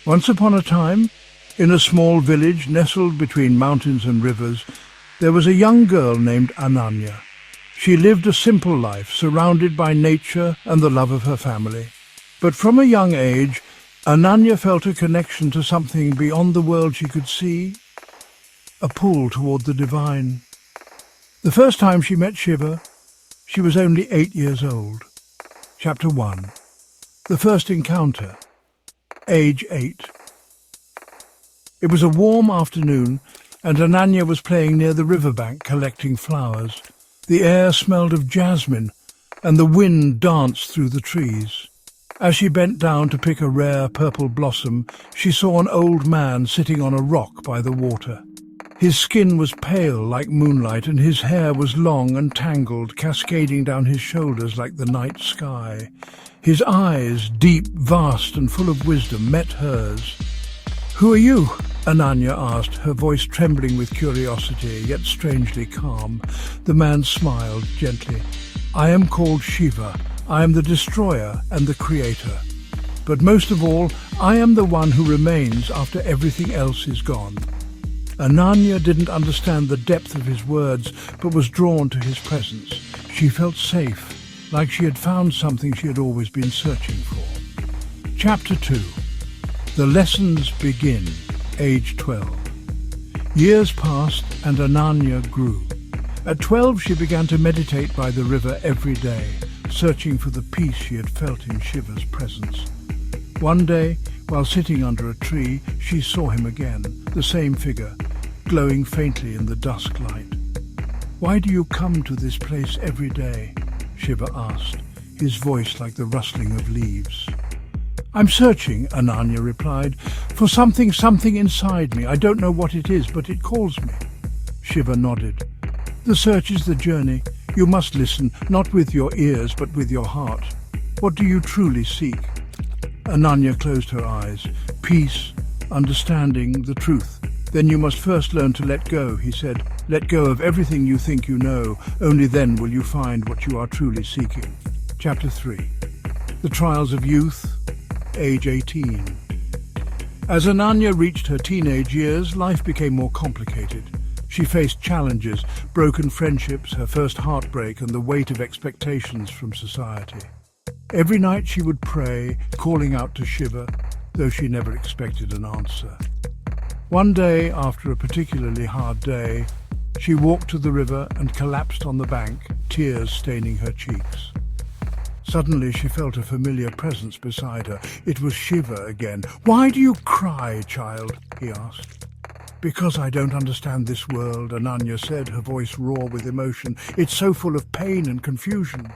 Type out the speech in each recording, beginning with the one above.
Once upon a time, in a small village nestled between mountains and rivers, there was a young girl named Ananya. She lived a simple life, surrounded by nature and the love of her family. But from a young age, Ananya felt a connection to something beyond the world she could see, a pull toward the divine. The first time she met Shiva, she was only 8 years old. Chapter 1. The first encounter. Age 8. It was a warm afternoon, and Ananya was playing near the riverbank collecting flowers. The air smelled of jasmine, and the wind danced through the trees. As she bent down to pick a rare purple blossom, she saw an old man sitting on a rock by the water. His skin was pale like moonlight, and his hair was long and tangled, cascading down his shoulders like the night sky. His eyes, deep, vast, and full of wisdom, met hers. "Who are you?" Ananya asked, her voice trembling with curiosity, yet strangely calm. The man smiled gently. "I am called Shiva. I am the destroyer and the creator. But most of all, I am the one who remains after everything else is gone." Ananya didn't understand the depth of his words, but was drawn to his presence. She felt safe, like she had found something she had always been searching for. Chapter 2. The lessons begin. Age 12. Years passed and Ananya grew. At 12 she began to meditate by the river every day, searching for the peace she had felt in Shiva's presence. One day, while sitting under a tree, she saw him again, the same figure, glowing faintly in the dusk light. "Why do you come to this place every day?" Shiva asked, his voice like the rustling of leaves. "I'm searching," Ananya replied, "for something inside me. I don't know what it is, but it calls me." Shiva nodded. "The search is the journey. You must listen, not with your ears, but with your heart. What do you truly seek?" Ananya closed her eyes. "Peace, understanding, the truth. Then you must first learn to let go," he said. "Let go of everything you think you know. Only then will you find what you are truly seeking." Chapter 3. The trials of youth. Age 18. As Ananya reached her teenage years, life became more complicated. She faced challenges, broken friendships, her first heartbreak, and the weight of expectations from society. Every night she would pray, calling out to Shiva, though she never expected an answer. One day, after a particularly hard day, she walked to the river and collapsed on the bank, tears staining her cheeks. Suddenly she felt a familiar presence beside her. It was Shiva again. "Why do you cry, child?" he asked. "Because I don't understand this world," Ananya said, her voice raw with emotion. "It's so full of pain and confusion."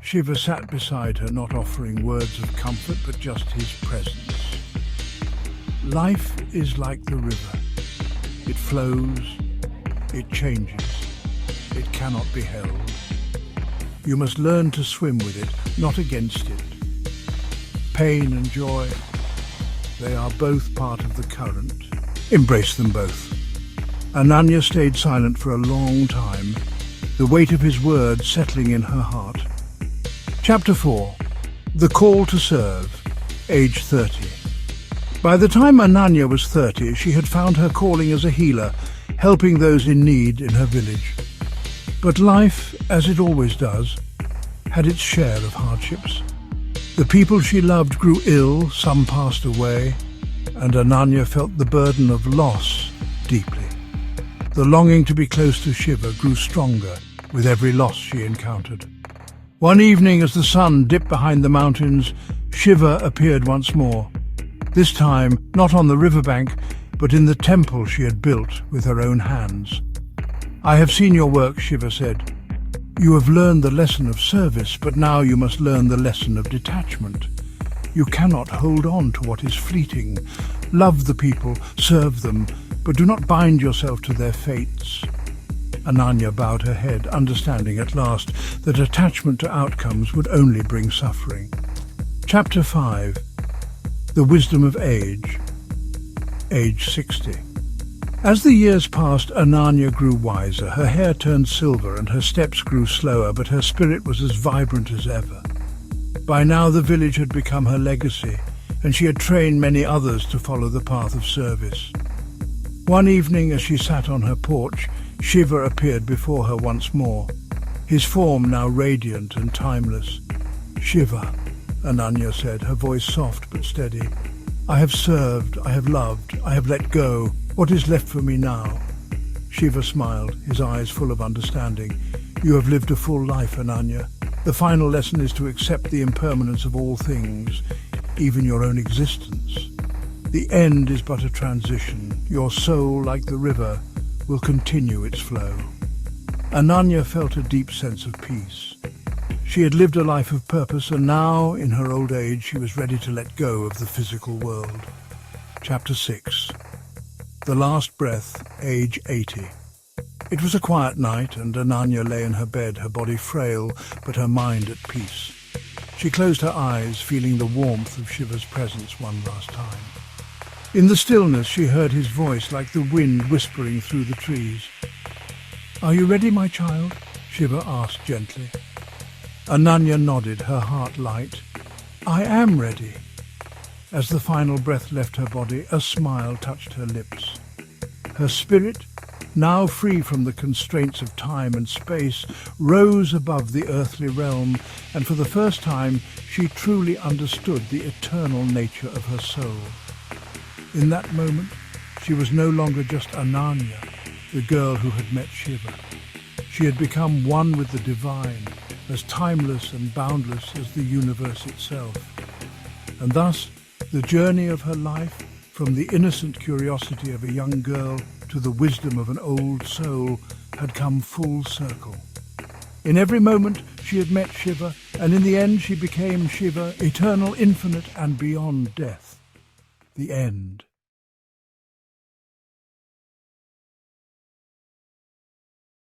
Shiva sat beside her, not offering words of comfort, but just his presence. Life is like the river. It flows, it changes, it cannot be held. You must learn to swim with it, not against it. Pain and joy, they are both part of the current. Embrace them both. Ananya stayed silent for a long time, the weight of his words settling in her heart. Chapter 4. The Call to Serve. Age 30. By the time Ananya was 30, she had found her calling as a healer, helping those in need in her village. But life, as it always does, had its share of hardships. The people she loved grew ill, some passed away, and Ananya felt the burden of loss deeply. The longing to be close to Shiva grew stronger with every loss she encountered. One evening, as the sun dipped behind the mountains, Shiva appeared once more. This time, not on the riverbank, but in the temple she had built with her own hands. "I have seen your work," Shiva said. "You have learned the lesson of service, but now you must learn the lesson of detachment. You cannot hold on to what is fleeting. Love the people, serve them, but do not bind yourself to their fates." Ananya bowed her head, understanding at last that attachment to outcomes would only bring suffering. Chapter 5. The Wisdom of Age. Age 60. As the years passed, Ananya grew wiser. Her hair turned silver and her steps grew slower, but her spirit was as vibrant as ever. By now the village had become her legacy, and she had trained many others to follow the path of service. One evening, as she sat on her porch, Shiva appeared before her once more, his form now radiant and timeless. "Shiva," Ananya said, her voice soft but steady. "I have served, I have loved, I have let go. What is left for me now?" Shiva smiled, his eyes full of understanding. "You have lived a full life, Ananya. The final lesson is to accept the impermanence of all things, even your own existence. The end is but a transition. Your soul, like the river, will continue its flow." Ananya felt a deep sense of peace. She had lived a life of purpose, and now, in her old age, she was ready to let go of the physical world. Chapter 6. The Last Breath, age 80. It was a quiet night, and Ananya lay in her bed, her body frail, but her mind at peace. She closed her eyes, feeling the warmth of Shiva's presence one last time. In the stillness, she heard his voice like the wind whispering through the trees. "Are you ready, my child?" Shiva asked gently. Ananya nodded, her heart light. "I am ready." As the final breath left her body, a smile touched her lips. Her spirit, now free from the constraints of time and space, rose above the earthly realm, and for the first time she truly understood the eternal nature of her soul. In that moment, she was no longer just Ananya, the girl who had met Shiva. She had become one with the divine, as timeless and boundless as the universe itself. And thus, the journey of her life, from the innocent curiosity of a young girl to the wisdom of an old soul, had come full circle. In every moment she had met Shiva, and in the end she became Shiva, eternal, infinite, and beyond death. The end.